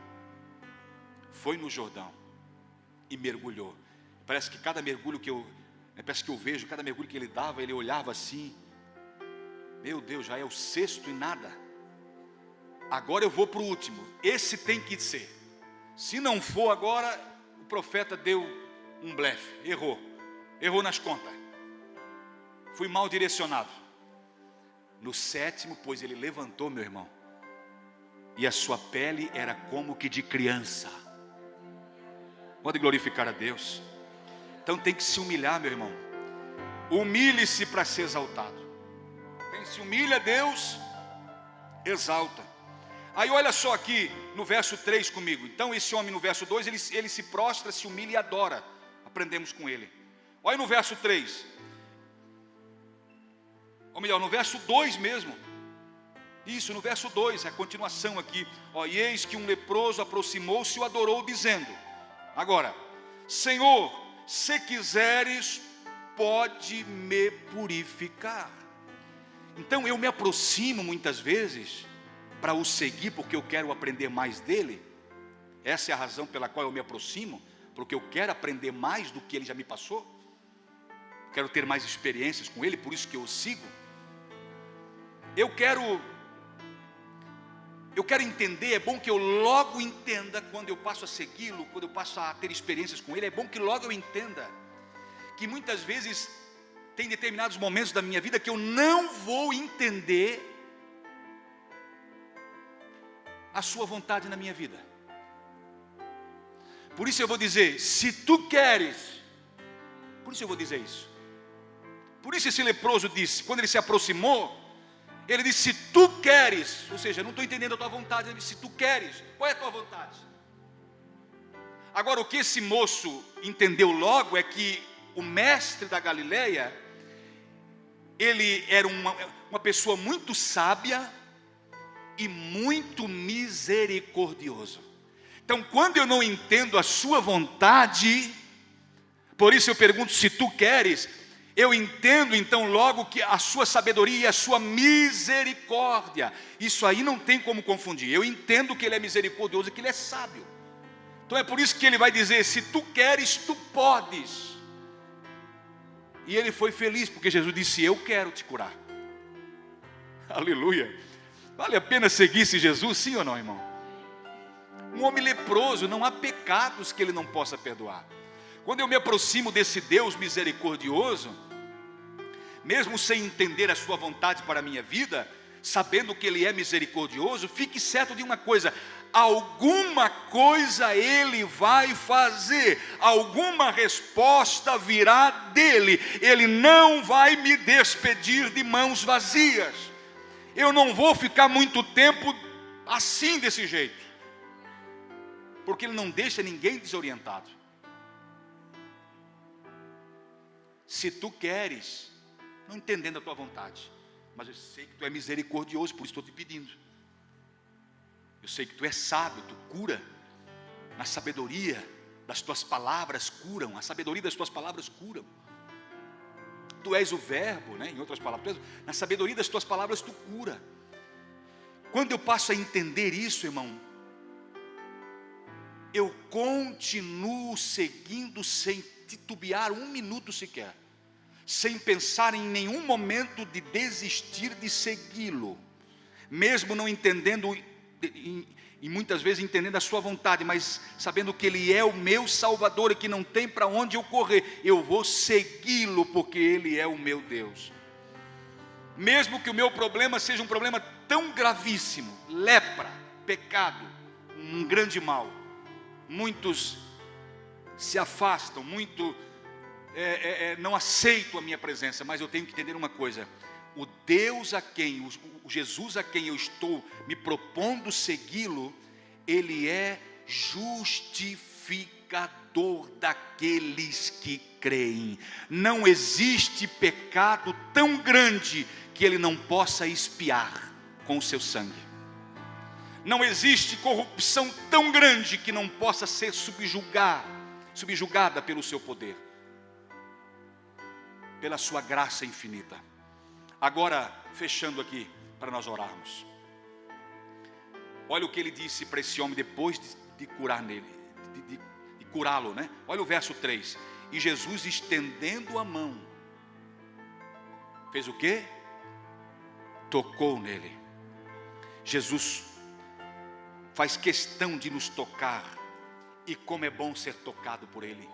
e mergulhou. Parece que cada mergulho que eu vejo, cada mergulho que ele dava, ele olhava assim: meu Deus, já é o 6º e nada. Agora eu vou para o último, esse tem que ser. Se não for agora, o profeta deu um blefe, errou nas contas, fui mal direcionado. No 7º, pois ele levantou, meu irmão, e a sua pele era como que de criança. Pode glorificar a Deus. Então tem que se humilhar, meu irmão. Humilhe-se para ser exaltado. Quem se humilha, Deus exalta. Aí olha só aqui no verso 3 comigo. Então esse homem no verso 2, ele se prostra, se humilha e adora. Aprendemos com ele. Olha no verso 3. Ou melhor, no verso 2 mesmo. Isso, no verso 2, a continuação aqui. Ó, e eis que um leproso aproximou-se e o adorou, dizendo: agora, Senhor, se quiseres, pode me purificar. Então eu me aproximo muitas vezes para o seguir, porque eu quero aprender mais dele. Essa é a razão pela qual eu me aproximo, porque eu quero aprender mais do que ele já me passou. Quero ter mais experiências com ele, por isso que eu o sigo. Eu quero entender, é bom que eu logo entenda quando eu passo a segui-lo, quando eu passo a ter experiências com ele, é bom que logo eu entenda que muitas vezes tem determinados momentos da minha vida que eu não vou entender a sua vontade na minha vida. Por isso eu vou dizer: se tu queres. Por isso eu vou dizer isso. Por isso esse leproso disse, quando ele se aproximou, ele disse: se tu queres. Ou seja, eu não estou entendendo a tua vontade. Ele disse: se tu queres, qual é a tua vontade? Agora, o que esse moço entendeu logo é que o mestre da Galileia, ele era uma pessoa muito sábia e muito misericordioso. Então, quando eu não entendo a sua vontade, por isso eu pergunto: se tu queres, eu entendo então logo que a sua sabedoria e a sua misericórdia, isso aí não tem como confundir. Eu entendo que ele é misericordioso e que ele é sábio. Então é por isso que ele vai dizer: se tu queres, tu podes. E ele foi feliz, porque Jesus disse: eu quero te curar. Aleluia. Vale a pena seguir-se Jesus, sim ou não, irmão? Um homem leproso, não há pecados que ele não possa perdoar. Quando eu me aproximo desse Deus misericordioso, mesmo sem entender a sua vontade para a minha vida, sabendo que Ele é misericordioso, fique certo de uma coisa: alguma coisa Ele vai fazer, alguma resposta virá dEle. Ele não vai me despedir de mãos vazias. Eu não vou ficar muito tempo assim, desse jeito, porque Ele não deixa ninguém desorientado. Se tu queres, não entendendo a tua vontade, mas eu sei que tu é misericordioso, por isso estou te pedindo. Eu sei que tu é sábio, tu cura. Na sabedoria das tuas palavras curam, a sabedoria das tuas palavras curam. Tu és o verbo, né? Em outras palavras, na sabedoria das tuas palavras tu cura. Quando eu passo a entender isso, irmão, eu continuo seguindo sem titubear um minuto sequer, sem pensar em nenhum momento de desistir de segui-lo, mesmo não entendendo, e muitas vezes entendendo a sua vontade, mas sabendo que Ele é o meu Salvador e que não tem para onde eu correr, eu vou segui-lo porque Ele é o meu Deus. Mesmo que o meu problema seja um problema tão gravíssimo, lepra, pecado, um grande mal, muitos se afastam, não aceitam a minha presença, mas eu tenho que entender uma coisa: o Deus a quem, o Jesus a quem eu estou me propondo segui-lo, Ele é justificador daqueles que creem. Não existe pecado tão grande que Ele não possa expiar com o seu sangue. Não existe corrupção tão grande que não possa ser subjugada pelo seu poder, pela sua graça infinita. Agora, fechando aqui, para nós orarmos. Olha o que ele disse para esse homem depois de curar nele, de curá-lo, né? Olha o verso 3. E Jesus, estendendo a mão, fez o quê? Tocou nele. Jesus faz questão de nos tocar, e como é bom ser tocado por Ele.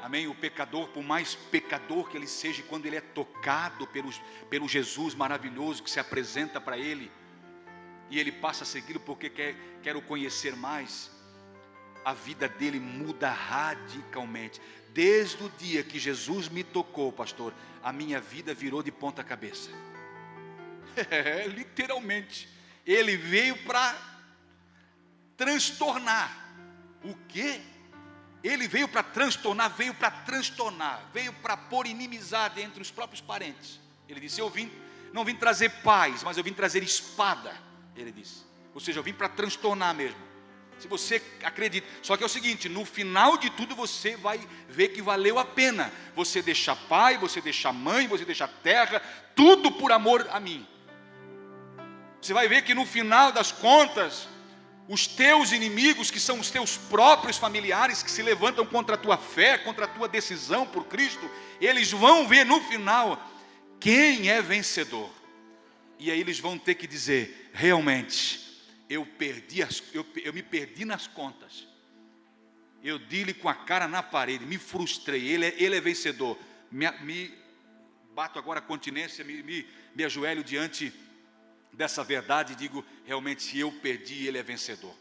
Amém? O pecador, por mais pecador que ele seja, quando ele é tocado pelo Jesus maravilhoso que se apresenta para ele, e ele passa a segui-lo porque quer o conhecer mais, a vida dele muda radicalmente. Desde o dia que Jesus me tocou, pastor, a minha vida virou de ponta cabeça. Literalmente. Ele veio para transtornar. O quê? Ele veio para transtornar, veio para pôr inimizade entre os próprios parentes. Ele disse: eu não vim trazer paz, mas eu vim trazer espada. Ele disse, ou seja, eu vim para transtornar mesmo. Se você acredita, só que é o seguinte: no final de tudo você vai ver que valeu a pena você deixar pai, você deixar mãe, você deixar terra, tudo por amor a mim. Você vai ver que no final das contas, os teus inimigos, que são os teus próprios familiares, que se levantam contra a tua fé, contra a tua decisão por Cristo, eles vão ver no final quem é vencedor. E aí eles vão ter que dizer: realmente, eu me perdi nas contas, eu dei-lhe com a cara na parede, me frustrei, ele é vencedor. Me bato agora a continência, me ajoelho diante dessa verdade e digo: realmente, se eu perdi, Ele é vencedor,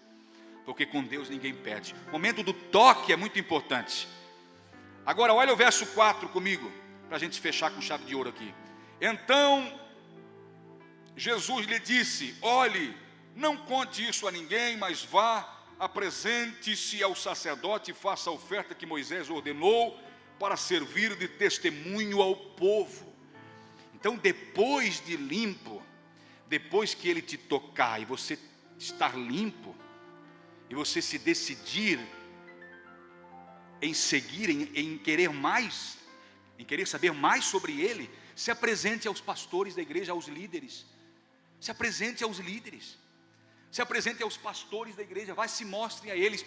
porque com Deus ninguém perde. O momento do toque é muito importante. Agora olha o verso 4 comigo, para a gente fechar com chave de ouro aqui. Então Jesus lhe disse: olhe, não conte isso a ninguém, mas vá apresente-se ao sacerdote e faça a oferta que Moisés ordenou para servir de testemunho ao povo. Então, depois de limpo, depois que ele te tocar e você estar limpo, e você se decidir em seguir, em querer mais, em querer saber mais sobre ele, se apresente aos pastores da igreja, aos líderes. Se apresente aos líderes. Se apresente aos pastores da igreja, vai, se mostre a eles,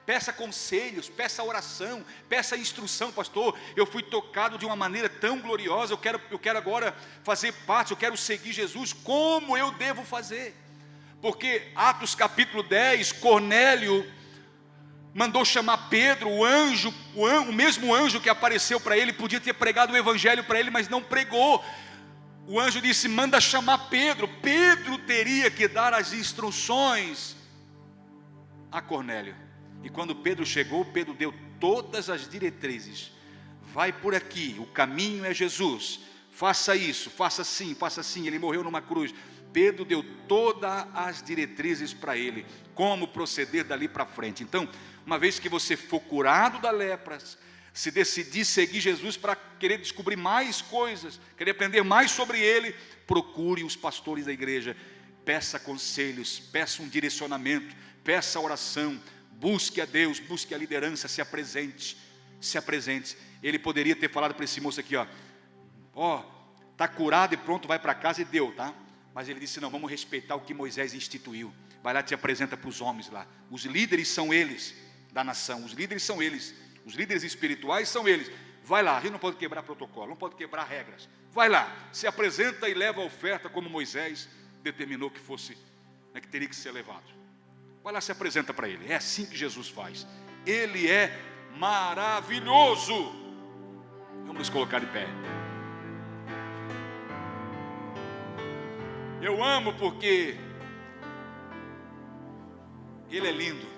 peça conselhos, peça oração, peça instrução. Pastor, eu fui tocado de uma maneira tão gloriosa, eu quero agora fazer parte, eu quero seguir Jesus, como eu devo fazer? Porque Atos capítulo 10, Cornélio mandou chamar Pedro, o mesmo anjo que apareceu para ele, podia ter pregado o evangelho para ele, mas não pregou. O anjo disse, manda chamar Pedro. Pedro teria que dar as instruções a Cornélio. E quando Pedro chegou, Pedro deu todas as diretrizes. Vai por aqui, o caminho é Jesus. Faça isso, faça assim. Ele morreu numa cruz. Pedro deu todas as diretrizes para ele, como proceder dali para frente. Então, uma vez que você for curado da lepra, se decidir seguir Jesus para querer descobrir mais coisas, querer aprender mais sobre ele, procure os pastores da igreja, peça conselhos, peça um direcionamento, peça oração, busque a Deus, busque a liderança, se apresente. Ele poderia ter falado para esse moço aqui, está curado e pronto, vai para casa e deu, tá? Mas ele disse, não, vamos respeitar o que Moisés instituiu. Vai lá, te apresenta para os homens lá. Os líderes são eles da nação, os líderes são eles. Os líderes espirituais são eles. Vai lá, a gente não pode quebrar protocolo, não pode quebrar regras. Vai lá, se apresenta e leva a oferta como Moisés determinou que fosse, que teria que ser levado. Vai lá, se apresenta para ele. É assim que Jesus faz. Ele é maravilhoso. Vamos nos colocar de pé. Eu amo porque ele é lindo.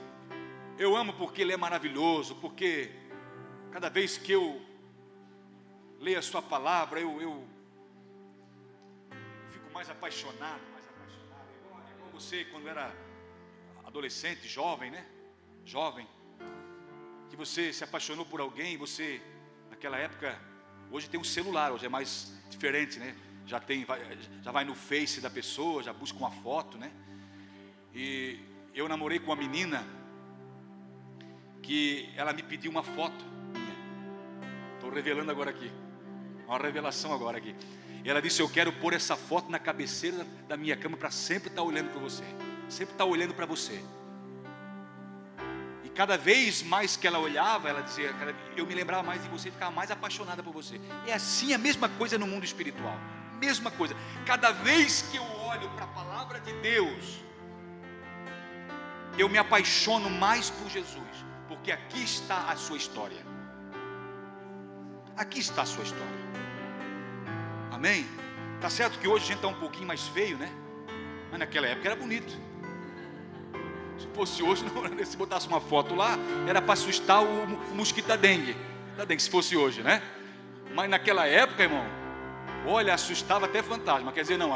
Eu amo porque ele é maravilhoso, porque cada vez que eu leio a sua palavra, eu fico mais apaixonado. Igual você, quando era adolescente, jovem, né? Jovem, que você se apaixonou por alguém, você, naquela época, hoje tem um celular, hoje é mais diferente, né? Já vai no Face da pessoa, já busca uma foto, né? E eu namorei com uma menina que ela me pediu uma foto minha. Estou revelando agora aqui, uma revelação agora aqui. E ela disse, eu quero pôr essa foto na cabeceira da minha cama para sempre estar olhando para você, sempre estar olhando para você. E cada vez mais que ela olhava, ela dizia, eu me lembrava mais de você, ficava mais apaixonada por você. É assim a mesma coisa no mundo espiritual, mesma coisa. Cada vez que eu olho para a palavra de Deus, eu me apaixono mais por Jesus. Porque aqui está a sua história. Aqui está a sua história. Amém? Tá certo que hoje a gente está um pouquinho mais feio, né? Mas naquela época era bonito. Se fosse hoje, se botasse uma foto lá, era para assustar o mosquito da dengue. Se fosse hoje, né? Mas naquela época, irmão, olha, assustava até fantasma. Quer dizer, não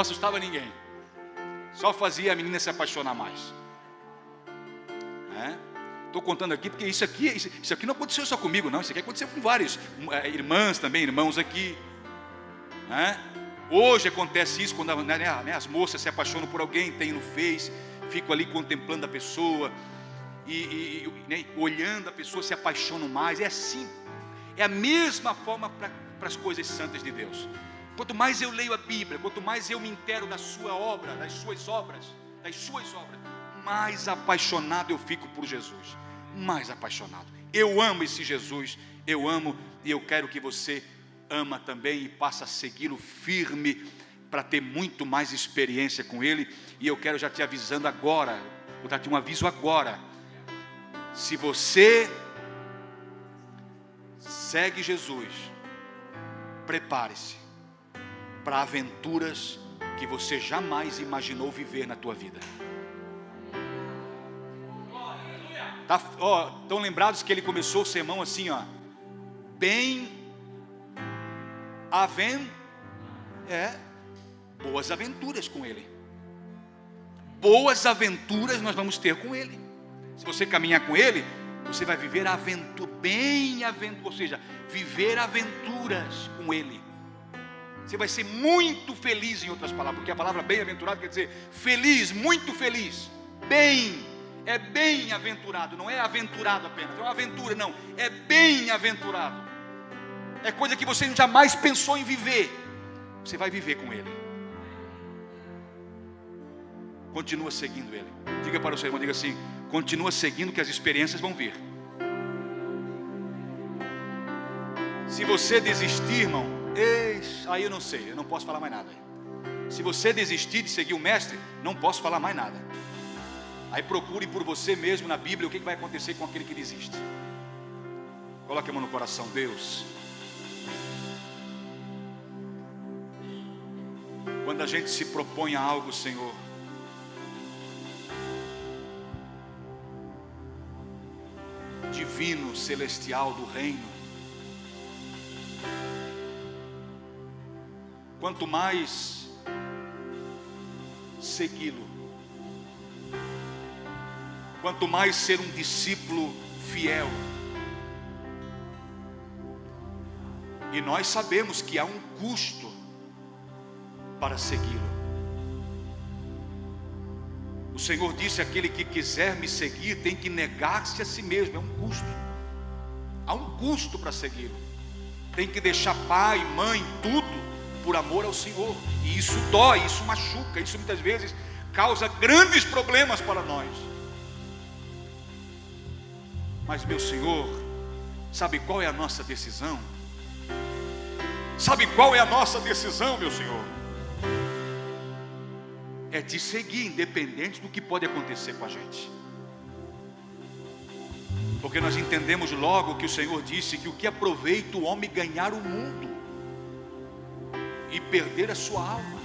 assustava ninguém. Só fazia a menina se apaixonar mais. Estou contando aqui porque isso aqui não aconteceu só comigo, não. Isso aqui aconteceu com várias irmãs também, irmãos aqui. Hoje acontece isso quando as moças se apaixonam por alguém, tem no Face, ficam ali contemplando a pessoa e olhando a pessoa, se apaixonam mais. É assim, é a mesma forma para as coisas santas de Deus. Quanto mais eu leio a Bíblia, quanto mais eu me intero da sua obra, das suas obras, mais apaixonado eu fico por Jesus. Mais apaixonado. Eu amo esse Jesus, eu amo e eu quero que você ama também e passe a segui-lo firme para ter muito mais experiência com ele. E eu quero já te avisando agora, vou dar-te um aviso agora. Se você segue Jesus, prepare-se para aventuras que você jamais imaginou viver na tua vida. Estão lembrados que ele começou o sermão assim, boas aventuras com ele. boas aventuras nós vamos ter com Ele. Se você caminhar com Ele, você vai viver ou seja, viver aventuras com Ele. Você vai ser muito feliz, em outras palavras, porque a palavra bem-aventurado quer dizer feliz, muito feliz. É bem-aventurado, não é aventurado apenas, é uma aventura, não, é bem-aventurado. É coisa que você jamais pensou em viver, você vai viver com Ele. Continua seguindo Ele. Diga para o seu irmão, diga assim: continua seguindo que as experiências vão vir. Se você desistir, irmão, aí eu não sei, eu não posso falar mais nada. Se você desistir de seguir o mestre, não posso falar mais nada. Aí procure por você mesmo na Bíblia o que vai acontecer com aquele que desiste. Coloque a mão no coração. Deus, quando a gente se propõe a algo, Senhor, divino, celestial do reino, quanto mais segui-lo, quanto mais ser um discípulo fiel. E nós sabemos que há um custo para segui-lo. O Senhor disse: aquele que quiser me seguir tem que negar-se a si mesmo. É um custo. Há um custo para segui-lo. Tem que deixar pai, mãe, tudo, por amor ao Senhor. E isso dói, isso machuca, isso muitas vezes causa grandes problemas para nós. Mas, meu Senhor, sabe qual é a nossa decisão? Sabe qual é a nossa decisão, meu Senhor? É te seguir, independente do que pode acontecer com a gente. Porque nós entendemos logo que o Senhor disse que o que aproveita o homem ganhar o mundo e perder a sua alma.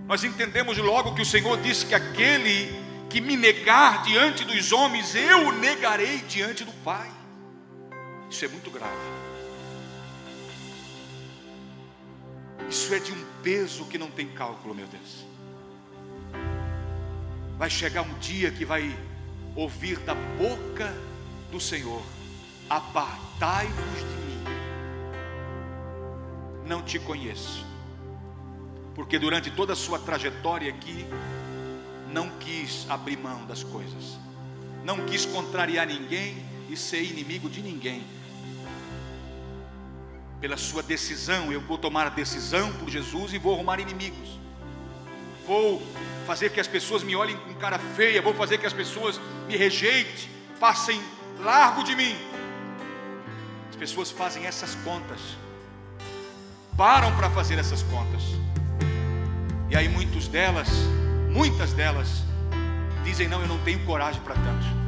Nós entendemos logo que o Senhor disse que aquele que me negar diante dos homens, eu o negarei diante do Pai. Isso é muito grave. Isso é de um peso que não tem cálculo, meu Deus. Vai chegar um dia que vai ouvir da boca do Senhor: apartai-vos de mim, não te conheço. Porque durante toda a sua trajetória aqui, não quis abrir mão das coisas, não quis contrariar ninguém e ser inimigo de ninguém. Pela sua decisão, eu vou tomar a decisão por Jesus e vou arrumar inimigos. Vou fazer que as pessoas me olhem com cara feia, vou fazer que as pessoas me rejeitem, passem largo de mim. As pessoas fazem essas contas, param para fazer essas contas. E aí muitas delas dizem: não, eu não tenho coragem para tanto.